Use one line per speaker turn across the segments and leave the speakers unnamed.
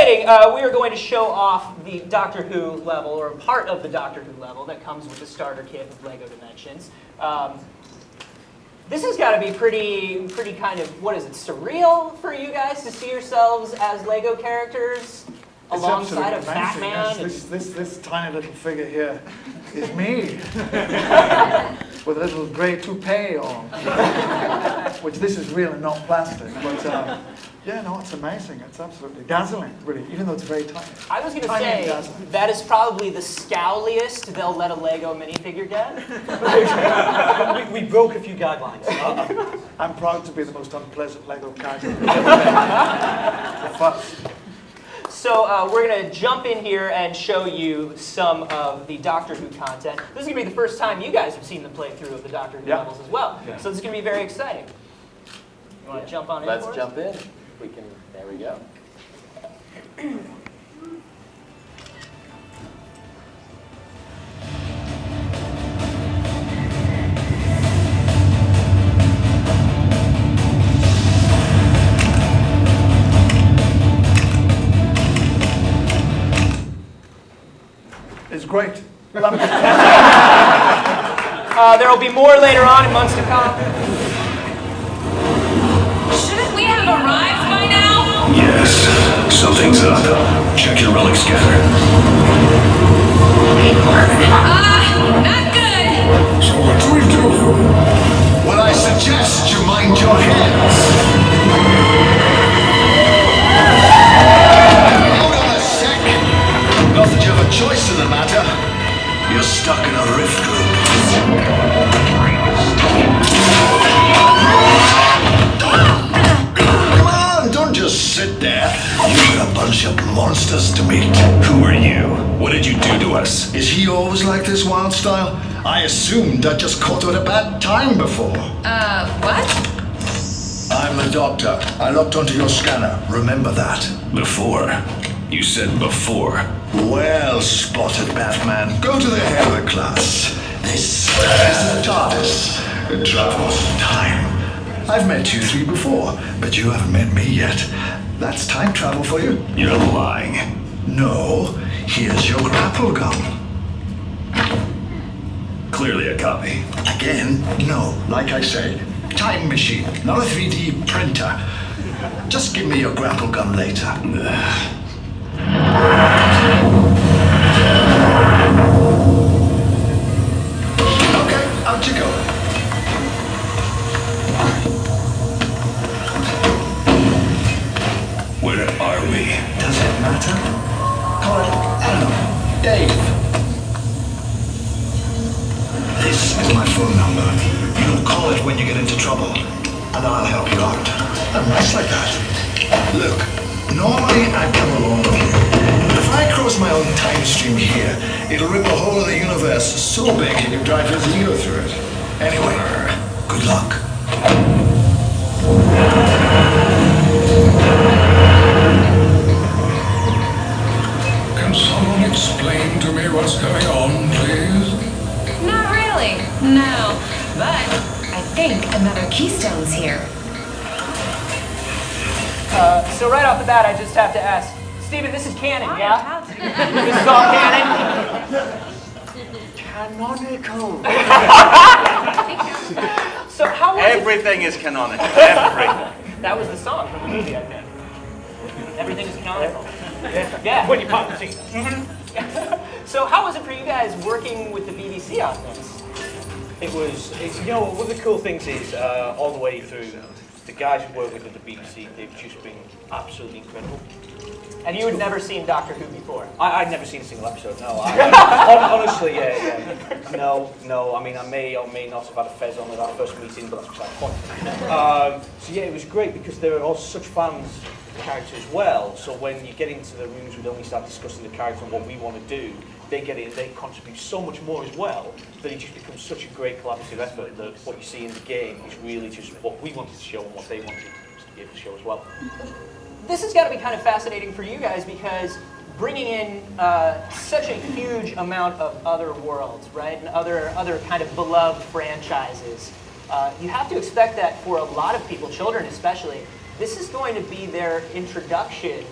exciting. We are going to show off the Doctor Who level, or part of the Doctor Who level that comes with the starter kit of LEGO Dimensions. This has got to be pretty kind of, what is it, surreal for you guys to see yourselves as LEGO characters alongside of Batman?
Yes. This tiny little figure here is me with a little grey toupee on, which this is really not plastic, but yeah, no, it's amazing. It's absolutely dazzling, really, even though it's very tiny.
I was going to say, that is probably the scowliest they'll let a LEGO minifigure get.
we broke a few guidelines.
I'm proud to be the most unpleasant LEGO character ever made.
So we're going to jump in here and show you some of the Doctor Who content. This is going to be the first time you guys have seen the playthrough of the Doctor Who levels as well. Yeah. So this is going to be very exciting. You want to jump on in?
Let's jump in. We can. There we go.
It's great.
There will be more later on in months to come.
Shouldn't we have arrived by now?
Yes, something's up. Check your relic scanner.
Not good.
So what do we do? Well, I suggest you mind your hands. Hold on a sec. Not that you have a choice in the matter. You're stuck in a rift group. Come on, don't just sit there. You've got a bunch of monsters to meet. Who are you? What did you do to us? Is he always like this, Wildstyle? I assumed I just caught you at a bad time before.
What?
I'm the Doctor. I looked onto your scanner. Remember that. Before? You said before. Well spotted, Batman. Go to the head of the class. This is the TARDIS. It travels time. I've met you three before, but you haven't met me yet. That's time travel for you. You're lying. No. Here's your grapple gun. Clearly a copy. Again? No. Like I said, time machine, not a 3D printer. Just give me your grapple gun later. Okay, out you go. Where are we? Does it matter? Call it, I don't know, Dave. This is my phone number. You'll call it when you get into trouble, and I'll help you out. I'm nice like that. Look, normally I'd come along with you. If I cross my own time stream here, it'll rip a hole in the universe so big you can drive his ego through it. Anyway, good luck.
Can someone explain to me what's going on, please?
Not really. No. But I think another keystone's here.
So right off the bat, I just have to ask, Stephen, this is canon, yeah? This is all canon?
Canonical.
So how was
Everything is canonical. Everything.
That was the song from the movie, I think. Everything is canonical. Yeah.
When you pop the scene.
So how was it for you guys working with the BBC on this?
You know, one of the cool things is all the way through, the guys who work with the BBC, they've just been absolutely incredible.
And you had never seen Doctor Who before?
I'd never seen a single episode, no. Honestly, yeah. No, I mean, I may or may not have had a fez on at our first meeting, but that's beside the point. So yeah, it was great because there are all such fans of the character as well, so when you get into the rooms when we start discussing the character and what we want to do, they get in, they contribute so much more as well, that it just becomes such a great collaborative effort that what you see in the game is really just what we wanted to show and what they wanted to be able to show as well.
This has got to be kind of fascinating for you guys because bringing in such a huge amount of other worlds, right, and other kind of beloved franchises, you have to expect that for a lot of people, children especially, this is going to be their introduction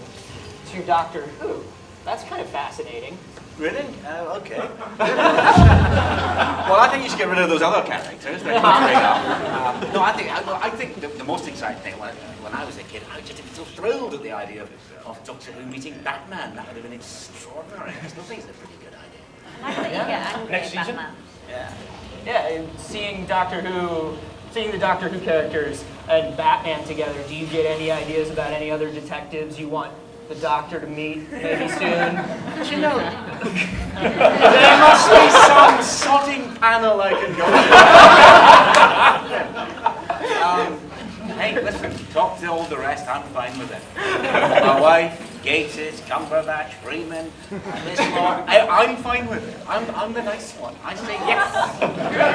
to Doctor Who. That's kind of fascinating.
Really? Okay. Well, I think you should get rid of those other characters. They're bring up. No, I think the most exciting thing when I was a kid, I was just so thrilled at the idea of Doctor Who meeting Batman. That would have been extraordinary. I still think it's a pretty good idea.
I like that you get angry
Next
at
season?
Batman.
Yeah.
Yeah, and seeing the Doctor Who characters and Batman together, do you get any ideas about any other detectives you want the Doctor to meet maybe soon?
Do you know, there must be some sodding panel I can go to. Hey, listen, talk to all the rest, I'm fine with it. My wife, Gates, Cumberbatch, Freeman, this lot, I'm fine with it. I'm the nice one. I say yes. The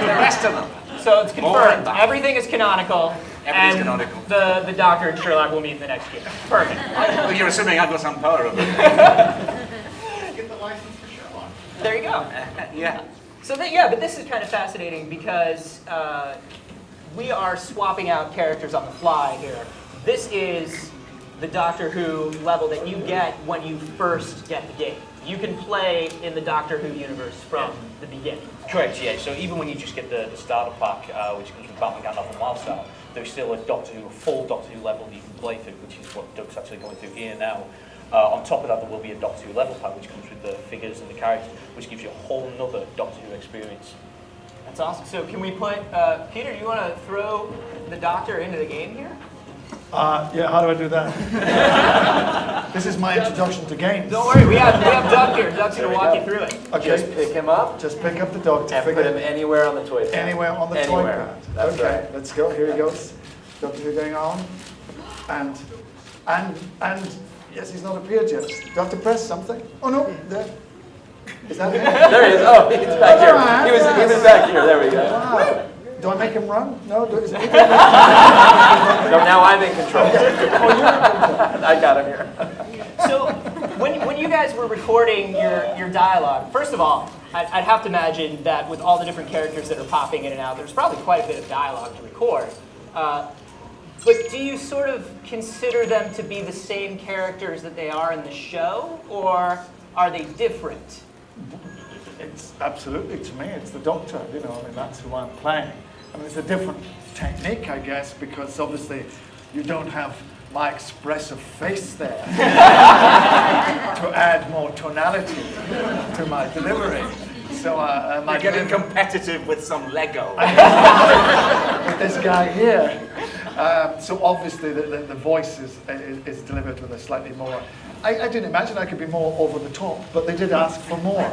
rest of them.
So it's confirmed. Everything is canonical.
Everything's
and
canonical.
The Doctor and Sherlock will meet in the next game. Perfect.
Well, you're assuming I've got some power over it.
Get the license for Sherlock.
There you go.
Yeah.
So but this is kind of fascinating because we are swapping out characters on the fly here. This is the Doctor Who level that you get when you first get the game. You can play in the Doctor Who universe from the beginning.
Correct, yeah. So even when you just get the starter pack, which comes with Batman, Gandalf and Wildstar, there's still a full Doctor Who level that you can play through, which is what Doug's actually going through here now. On top of that, there will be a Doctor Who level pack, which comes with the figures and the characters, which gives you a whole nother Doctor Who experience.
That's awesome. So can we put, Peter, do you want to throw the Doctor into the game here?
Yeah, how do I do that? This is my introduction to games.
Don't worry, we have Doug here. Doug's going to walk you through it.
Okay.
Just pick him up
Just pick up the Doctor.
and put him anywhere on the toy pad.
Anywhere on the toy pad.
That's
Okay,
right.
let's go. Here he goes. Doctor Who going on. And yes, he's not appeared yet. Do I have to press something? Oh no, there. Is that him?
There he is. Oh, he's back here. He was back here. There we go.
Wow. Do I make him run? No, is it?
So now I'm in control. I got him here.
So when you guys were recording your dialogue, first of all, I'd have to imagine that with all the different characters that are popping in and out, there's probably quite a bit of dialogue to record. But do you sort of consider them to be the same characters that they are in the show, or are they different?
It's absolutely, to me, it's the Doctor, I mean, that's who I'm playing. I mean, it's a different technique, I guess, because obviously you don't have my expressive face there to add more tonality to my delivery. So
You're getting competitive with some Lego.
with this guy here. So obviously the voice is delivered with a slightly more. I didn't imagine I could be more over the top, but they did ask for more,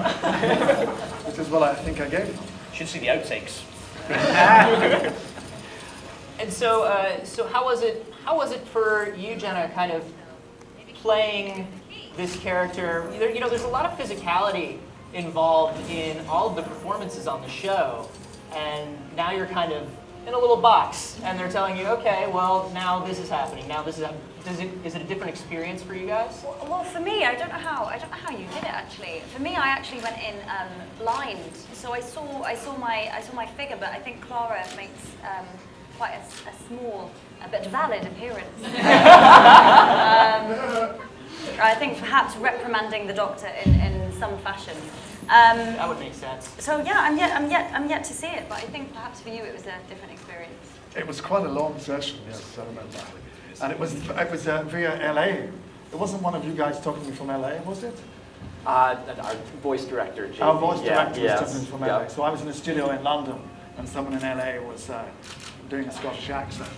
which is what I think I gave them.
Should see the outtakes.
And so how was it for you, Jenna, kind of playing this character? There's a lot of physicality involved in all of the performances on the show, and now you're kind of in a little box, and they're telling you, okay, well, now this is happening. Now this is happening. Is it a different experience for you guys?
Well, for me, I don't know how you did it actually. For me, I actually went in blind, so I saw my figure, but I think Clara makes quite a small but valid appearance. I think perhaps reprimanding the Doctor in some fashion.
That would make sense.
So yeah, I'm yet to see it, but I think perhaps for you it was a different experience.
It was quite a long session, yes, I remember. And it was via LA. It wasn't one of you guys talking to me from LA, was it?
Our voice director, JP.
Our voice director was
yes.
talking from LA. So I was in a studio in London, and someone in LA was doing a Scottish accent.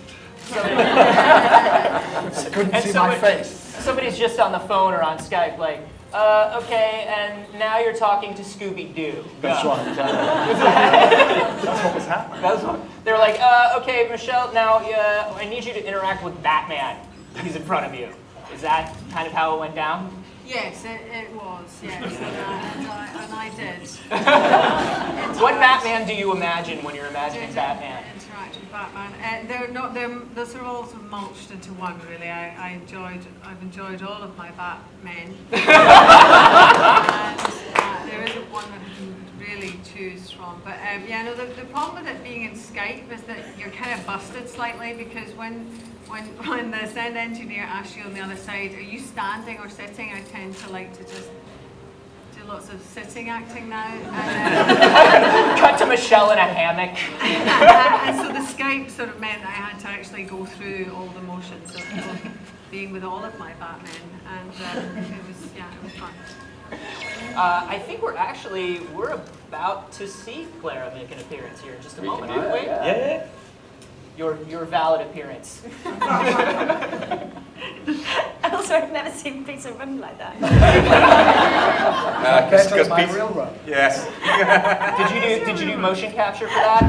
I couldn't see my face.
Somebody's just on the phone or on Skype, like, okay, and now you're talking to Scooby-Doo.
That's right. That's what was happening.
They were like, okay, Michelle, now I need you to interact with Batman. He's in front of you. Is that kind of how it went down?
Yes, it was, yes, and I did.
What Batman do you imagine when you're imagining Batman?
Interact with Batman. They're sort of all sort of mulched into one, really. I've enjoyed all of my Batmen. And there is one that I can really choose from. But yeah, no, the problem with it being in Skype is that you're kind of busted slightly, because when the sound engineer asks you on the other side, are you standing or sitting, I tend to like to just do lots of sitting acting now. And,
Cut to Michelle in a hammock.
and so the Skype sort of meant I had to actually go through all the motions of being with all of my Batmen, and it was fun.
I think we're about to see Clara make an appearance here in just a moment, aren't we?
Yeah.
Your valid appearance.
Also, I've never seen Peter run like that.
Compared to my real run.
Yes.
Did you do motion capture for that?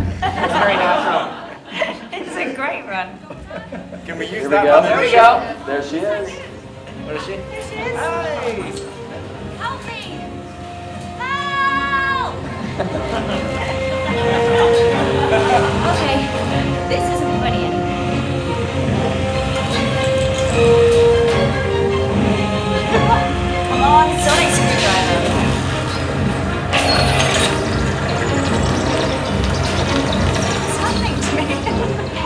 It's very natural.
It's a great run.
Can we use
Here we
that
go.
one?
There we go.
There she is.
Where is she?
Here she is.
Hi.
Help me! Help! Okay, this isn't funny anymore. Come on, sonic screwdriver. What's happening to me?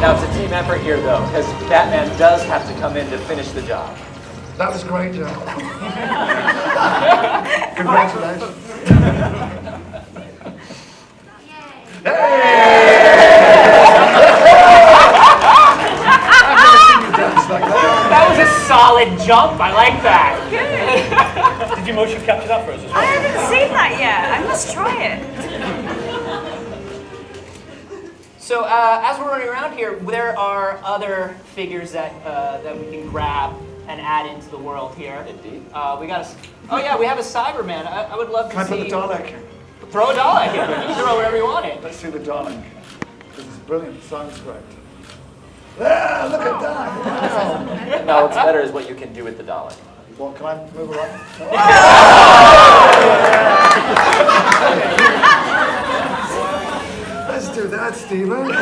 Now it's a team effort here, though, because Batman does have to come in to finish the job.
That was great, Jenna. Congratulations.
That was a solid jump. I like that.
Did you motion capture that for us as well?
I haven't seen that yet. I must try it.
So as we're running around here, there are other figures that we can grab and add into the world here.
Indeed.
We got we have a Cyberman. I would love to
Can I
see.
put the Dalek?
Throw a Dalek in. You can throw whatever you want in.
Let's see the Dalek. This is brilliant. Sounds great. Ah, look at that. Wow.
No, what's better is what you can do with the Dalek.
Well, can I move around? Let's do that, Stephen.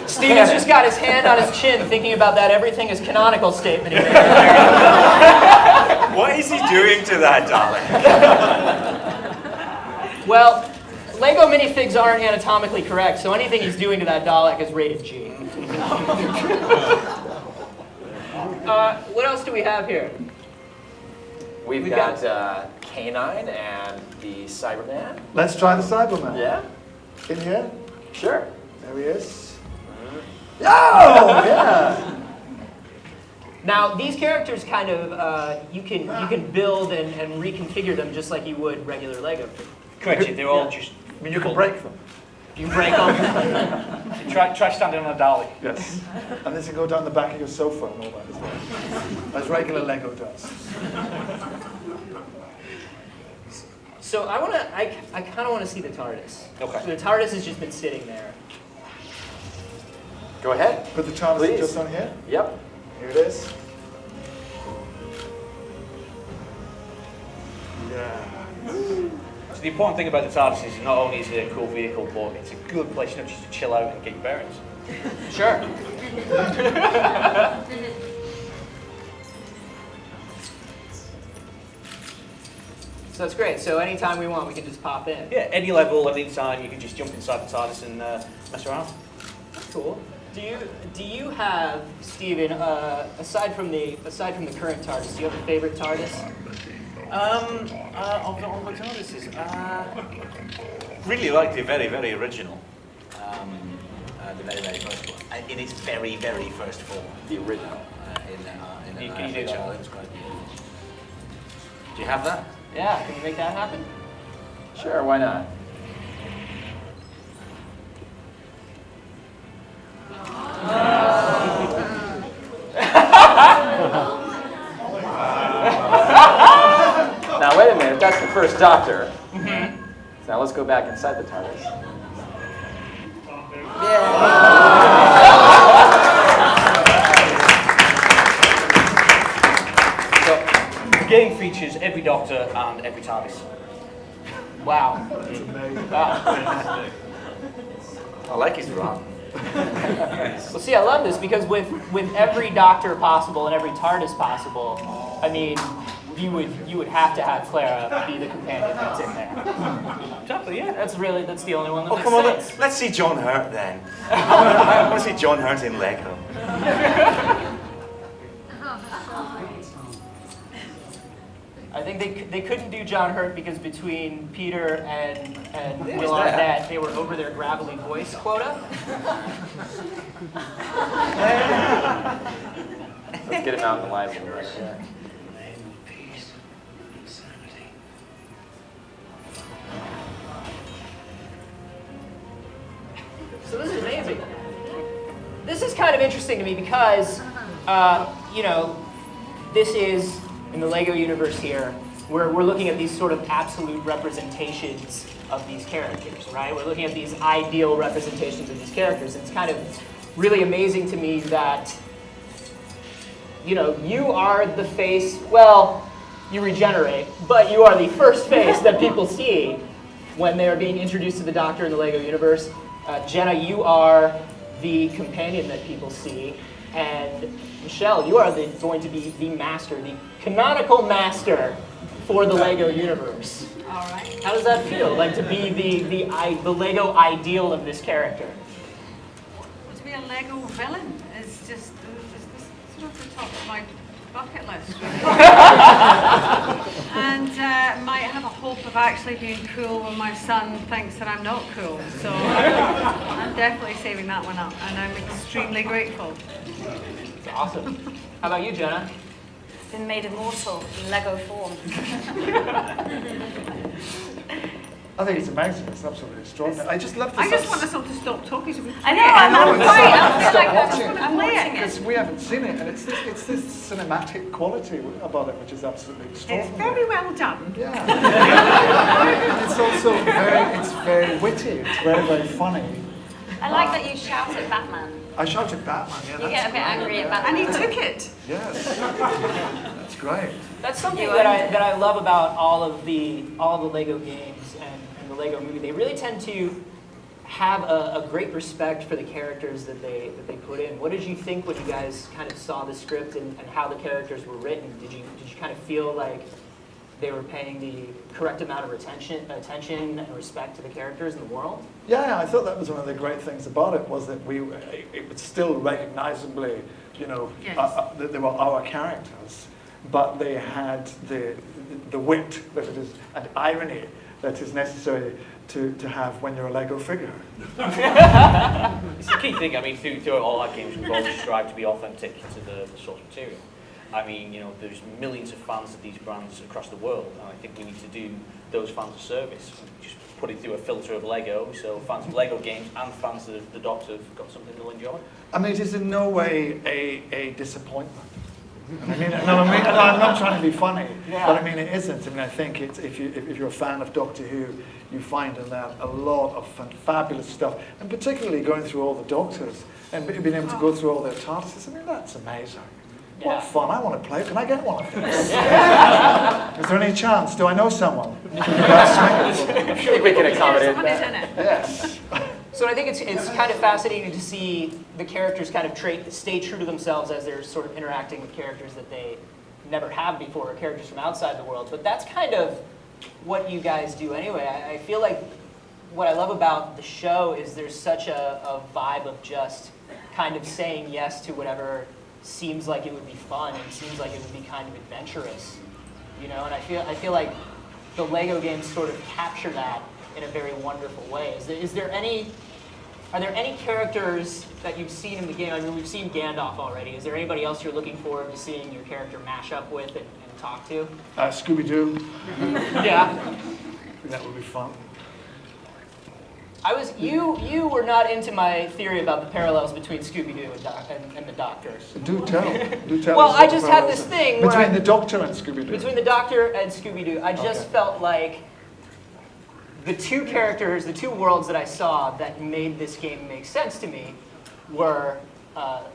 Steven's just got his hand on his chin thinking about that everything is canonical statement.
What is he doing to that, darling?
Well, Lego minifigs aren't anatomically correct, so anything he's doing to that Dalek is rated G. What else do we have here?
We've got K9 and the Cyberman.
Let's try the Cyberman.
Yeah?
In here?
Sure.
There he is. Oh, yeah.
Now, these characters kind of, you can build and reconfigure them just like you would regular Lego.
Correct, they're all just...
I mean, you can break them.
You break them.
Try standing on a Dalek.
Yes. And this can go down the back of your sofa and all that as well. As regular Lego does.
So I kind of want to see the TARDIS.
Okay.
So the TARDIS has just been sitting there.
Go ahead.
Put the TARDIS
Please.
just on here.
Yep.
Here it is. Yeah.
So the important thing about the TARDIS is not only is it a cool vehicle, but it's a good place not just to chill out and get your bearings.
Sure. So that's great. So anytime we want, we can just pop in.
Yeah, any level, any time, you can just jump inside the TARDIS and mess around.
That's cool. Do you have, Stephen, aside from the current TARDIS, do you have a favorite TARDIS?
Of the TARDISes, really like the very, very original. The very, very first one. In its very, very first form.
The original.
Can you do that?
It was quite beautiful. Do you have that?
Yeah, can you make that happen?
Sure, why not? Now wait a minute, that's the first Doctor.
Mm-hmm.
So now let's go back inside the TARDIS.
So, the game features every Doctor and every TARDIS.
Wow. Wow.
I like his run.
Well, see, I love this because with every Doctor possible and every TARDIS possible, I mean, you would have to have Clara be the companion that's in there.
Exactly, yeah.
That's the only one that
Oh,
makes
come on,
sense.
let's see John Hurt then. I want to see John Hurt in Lego.
I think they couldn't do John Hurt because between Peter and Will Arnett, they were over their gravelly voice quota.
Let's get him out in the live stream right there.
So this is amazing. This is kind of interesting to me because, you know, this is, in the LEGO universe here, where we're looking at these sort of absolute representations of these characters, right? We're looking at these ideal representations of these characters. And it's kind of really amazing to me that, you know, you are the face, well, you regenerate, but you are the first face that people see when they're being introduced to the Doctor in the LEGO universe. Jenna, you are the companion that people see, and Michelle, you are going to be the master, the canonical master for the LEGO universe.
All right.
How does that feel, like to be the LEGO ideal of this character?
Well, to be a Lego villain is just sort of the top of my bucket list, really. And might have a hope of actually being cool when my son thinks that I'm not cool. So I'm definitely saving that one up, and I'm extremely grateful.
It's awesome. How about you, Jenna?
Been made immortal in Lego form.
I think it's amazing. It's absolutely extraordinary. I just love this.
I just want us all to stop talking so we can
I know, I'm right. I feel like
Stop
I'm watching
because
it.
we haven't seen it, and it's this cinematic quality about it, which is absolutely
It's
extraordinary.
very well done.
Yeah. And it's also very witty. It's very funny.
I like that you shout at Batman.
I shouted Batman. Yeah,
You get a bit angry at
And
Batman.
he took it.
Yes. That's great.
That's something that I love about all of the LEGO games and the LEGO movie. They really tend to have a great respect for the characters that they put in. What did you think when you guys kind of saw the script and how the characters were written? Did you kind of feel like they were paying the correct amount of attention and respect to the characters in the world?
Yeah, I thought that was one of the great things about it, was that it was still recognizably, you know,
Yes.
that they were our characters, but they had the wit that it is, and irony that is necessary to have when you're a Lego figure.
It's the key thing. I mean, through all our games, we've always strived to be authentic to the source material. I mean, you know, there's millions of fans of these brands across the world, and I think we need to do those fans a service. Just put it through a filter of Lego, so fans of Lego games and fans of the Doctor have got something they'll enjoy.
I mean, it is in no way a disappointment. And I mean, I'm not trying to be funny, but I mean, it isn't. I mean, I think it's, if you're a fan of Doctor Who, you find in that a lot of fabulous stuff, and particularly going through all the Doctors and being able to go through all their TARDISes. I mean, that's amazing.
Yeah.
What fun! I want to play. Can I get one of these? Is there any chance? Do I know someone?
I think we can accommodate
Someone is
that.
in it.
Yes.
So I think it's kind of fascinating to see the characters kind of stay true to themselves as they're sort of interacting with characters that they never have before, or characters from outside the world. But that's kind of what you guys do anyway. I feel like what I love about the show is there's such a vibe of just kind of saying yes to whatever seems like it would be fun and seems like it would be kind of adventurous, you know. And I feel like the LEGO games sort of capture that in a very wonderful way. Are there any characters that you've seen in the game? I mean, we've seen Gandalf already. Is there anybody else you're looking forward to seeing your character mash up with and talk to?
Scooby-Doo.
Yeah.
That would be fun.
You were not into my theory about the parallels between Scooby-Doo and the Doctor.
Do tell.
Well,
us
I
what
just
the
had
parallels
this
are.
thing where
between the Doctor and Scooby-Doo.
Between the Doctor and Scooby-Doo, I just felt like the two characters, the two worlds that I saw that made this game make sense to me were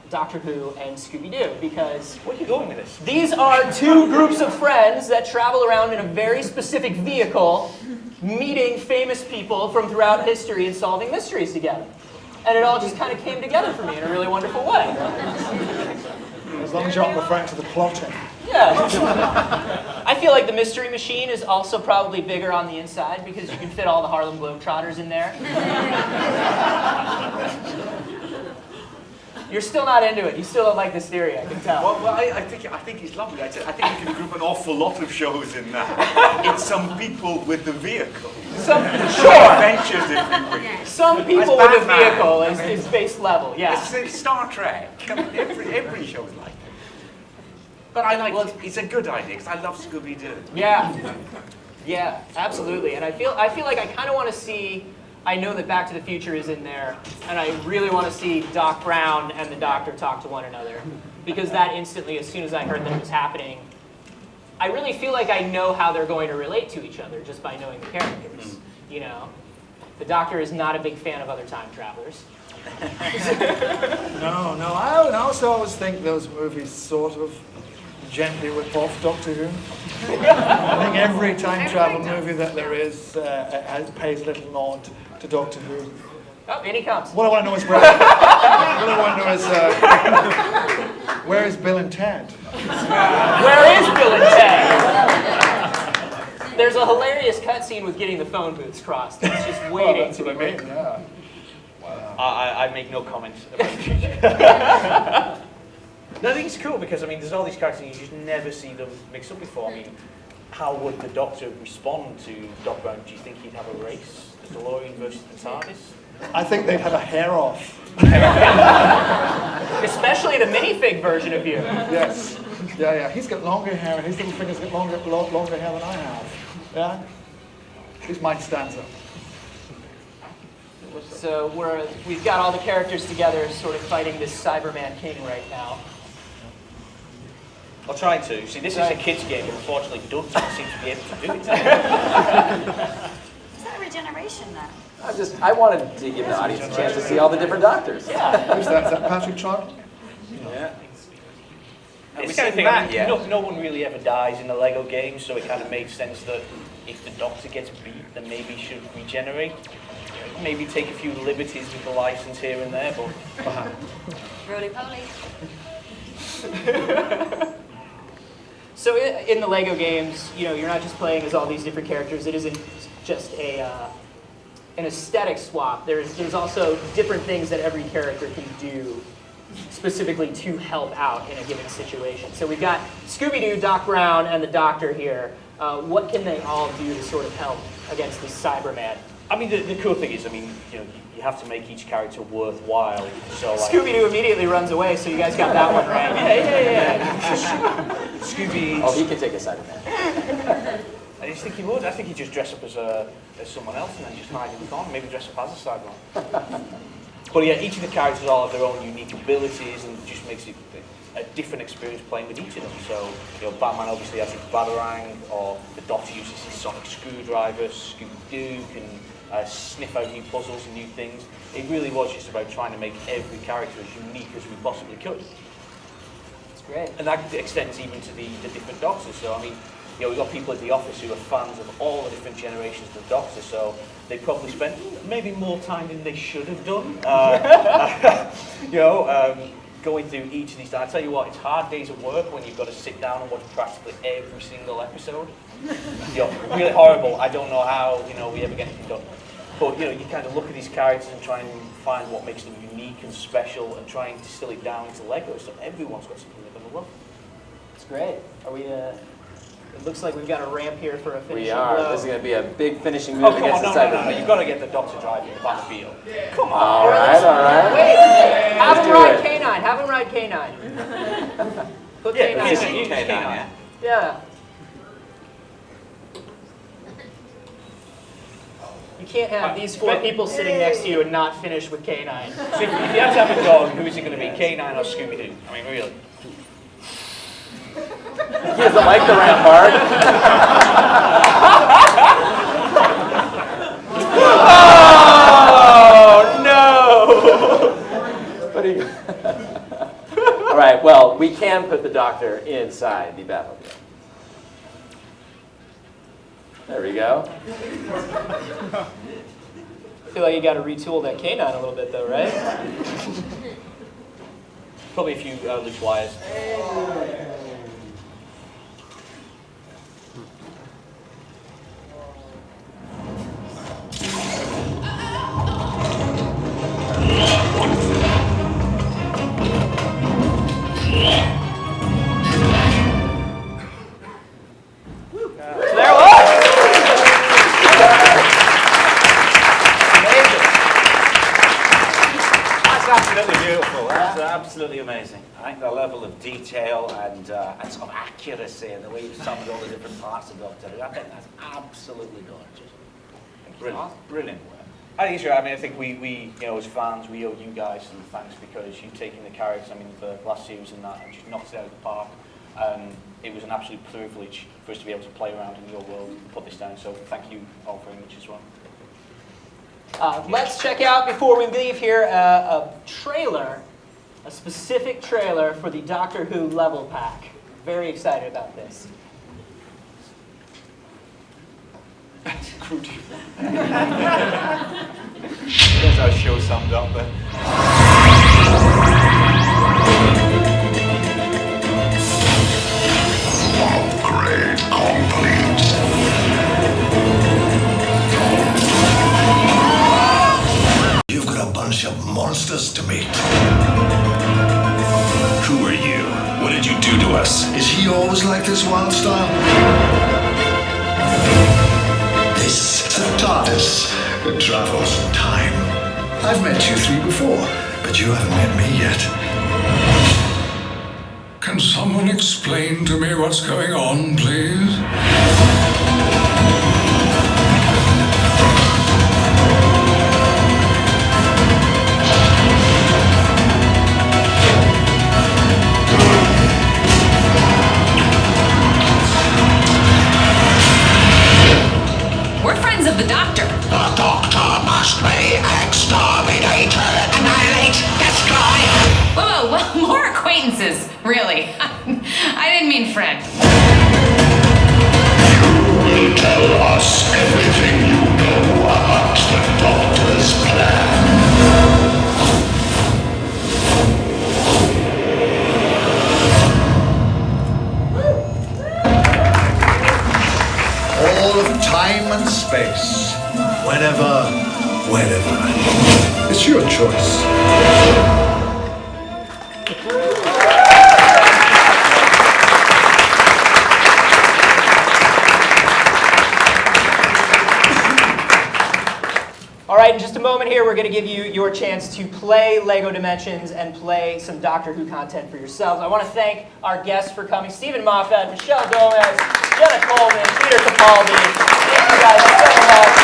Doctor Who and Scooby-Doo, because
Where are you going with this?
these are two groups of friends that travel around in a very specific vehicle, meeting famous people from throughout history and solving mysteries together. And it all just kind of came together for me in a really wonderful way.
As long as you're not referring to the plotting.
Yeah. I feel like the Mystery Machine is also probably bigger on the inside because you can fit all the Harlem Globetrotters in there. You're still not into it. You still don't like this theory, I can tell.
Well, I think it's lovely. I think you can group an awful lot of shows in that. It's some people with the vehicle.
Sure.
Adventures every week.
Some people with a vehicle is base level, yeah.
It's Star Trek. I mean, every show's like it. But I like it's a good idea because I love Scooby-Doo.
Yeah, absolutely. And I feel like I kind of want to see. I know that Back to the Future is in there, and I really want to see Doc Brown and the Doctor talk to one another, because that instantly, as soon as I heard that it was happening, I really feel like I know how they're going to relate to each other just by knowing the characters. You know, the Doctor is not a big fan of other time travelers.
No. I also always think those movies sort of gently rip off Doctor Who. I think every time travel movie that there is pays little nod to Doctor Who.
Oh, in he comes.
What I want to know is where is Bill and Ted?
Where is Bill and Ted? There's a hilarious cutscene with getting the phone booths crossed. It's just waiting.
That's what I mean. Yeah.
Wow. I make no comments about the future. No, I think it's cool because, I mean, there's all these characters and you just never see them mixed up before. I mean, how would the Doctor respond to Doc Brown? Do you think he'd have a race? The DeLorean versus the TARDIS?
I think they'd have a hair off.
Especially the minifig version of you.
Yes. Yeah. He's got longer hair. His little fingers got longer hair than I have. Yeah. At least mine stands up.
So we've got all the characters together, sort of fighting this Cyberman King right now.
I'll try to. See, this is a kids' game, but unfortunately, Doug doesn't seem to be able to do it.
Is that a regeneration then?
I wanted to give the audience a chance to see all the different Doctors.
Yeah.
Who's that? Is that Patrick Trott?
Yeah.
Have we
It's the kind of
seen
thing,
that yet?
no one really ever dies in the Lego game, so it kind of made sense that if the Doctor gets beat, then maybe he should regenerate. Maybe take a few liberties with the license here and there, but...
Roly-poly.
So in the Lego games, you know, you're not just playing as all these different characters. It isn't just an aesthetic swap. There's also different things that every character can do specifically to help out in a given situation. So we've got Scooby-Doo, Doc Brown, and the Doctor here. What can they all do to sort of help against this Cyberman?
I mean, the cool thing is, I mean, you know, you have to make each character worthwhile. So, like,
Scooby-Doo immediately runs away, so you guys got that one right. Yeah.
Scooby.
Oh, he can take a Cyberman.
I just think he would. I think he'd just dress up as someone else and then just hide in the corner. Maybe dress up as a Cyberman. But yeah, each of the characters all have their own unique abilities, and it just makes it a different experience playing with each of them. So, you know, Batman obviously has his Batarang, or the Doctor uses his sonic screwdriver. Scooby-Doo can sniff out new puzzles and new things. It really was just about trying to make every character as unique as we possibly could.
That's great.
And that extends even to the different Doctors. So, I mean, you know, we've got people at the office who are fans of all the different generations of the Doctor, so they probably spent maybe more time than they should have done. Going through each of these. I tell you what, it's hard days at work when you've got to sit down and watch practically every single episode. You know, really horrible. I don't know how, you know, we ever get anything done. But, you know, you kind of look at these characters and try and find what makes them unique and special and try and distill it down into Lego, so everyone's got something they're going to love.
That's great. Are we? It looks like we've got a ramp here for a finishing
We are.
blow.
This is going to be a big finishing move
Oh, come
against
on,
the
no,
Cyberman.
You've got to get the Doctor driving the Batmobile. Come on.
All right.
Wait, have him
do
ride
it.
K9. Have him ride K9. Put
Yeah,
K9.
he's
in.
in K9, yeah.
Yeah. You can't have these four people sitting next to you and not finish with K9.
So if you had to have a dog, who is it going to be, K9 or Scooby-Doo? I mean, really.
He doesn't like the ramp hard.
Oh, no!
But he... All right, well, we can put the Doctor inside the Batmobile. There we go.
I feel like you got to retool that K9 a little bit, though, right?
Probably a few loose wires.
It's absolutely beautiful. That's absolutely amazing. I think the level of detail and sort of accuracy and the way you've summed all the different parts of Doctor Who, I think that's absolutely gorgeous. Brilliant, brilliant work.
I think it's right. I mean, I think we as fans, we owe you guys some thanks because you've taken the characters, the last series and that, and just knocked it out of the park. It was an absolute privilege for us to be able to play around in your world and put this down, so thank you all very much as well.
Let's check out, before we leave here, a trailer, a specific trailer for the Doctor Who level pack. Very excited about this.
There's our show summed up there.
Upgrade complete. You've got a bunch of monsters to meet. Who are you? What did you do to us? Is he always like this, Wildstyle? This is a TARDIS. It travels in time. I've met you three before, but you haven't met me yet.
Can someone explain to me what's going on, please?
We're friends of the Doctor.
The Doctor must be exterminated. Annihilate, destroy.
Whoa, well, more acquaintances, really. I didn't mean friend.
You will tell us everything you know about the Doctor's plan. All of time and space. Whenever. It's your choice.
All right, in just a moment here, we're going to give you your chance to play LEGO Dimensions and play some Doctor Who content for yourselves. I want to thank our guests for coming, Stephen Moffat, Michelle Gomez, Jenna Coleman, Peter Capaldi. Thank you guys so much.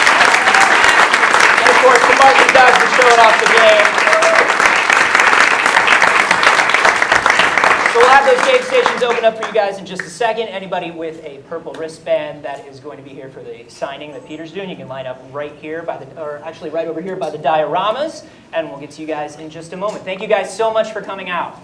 And of course, to Mark and Doug for showing off the game. So we'll have those game stations open up for you guys in just a second. Anybody with a purple wristband that is going to be here for the signing that Peter's doing, you can line up right here actually right over here by the dioramas, and we'll get to you guys in just a moment. Thank you guys so much for coming out.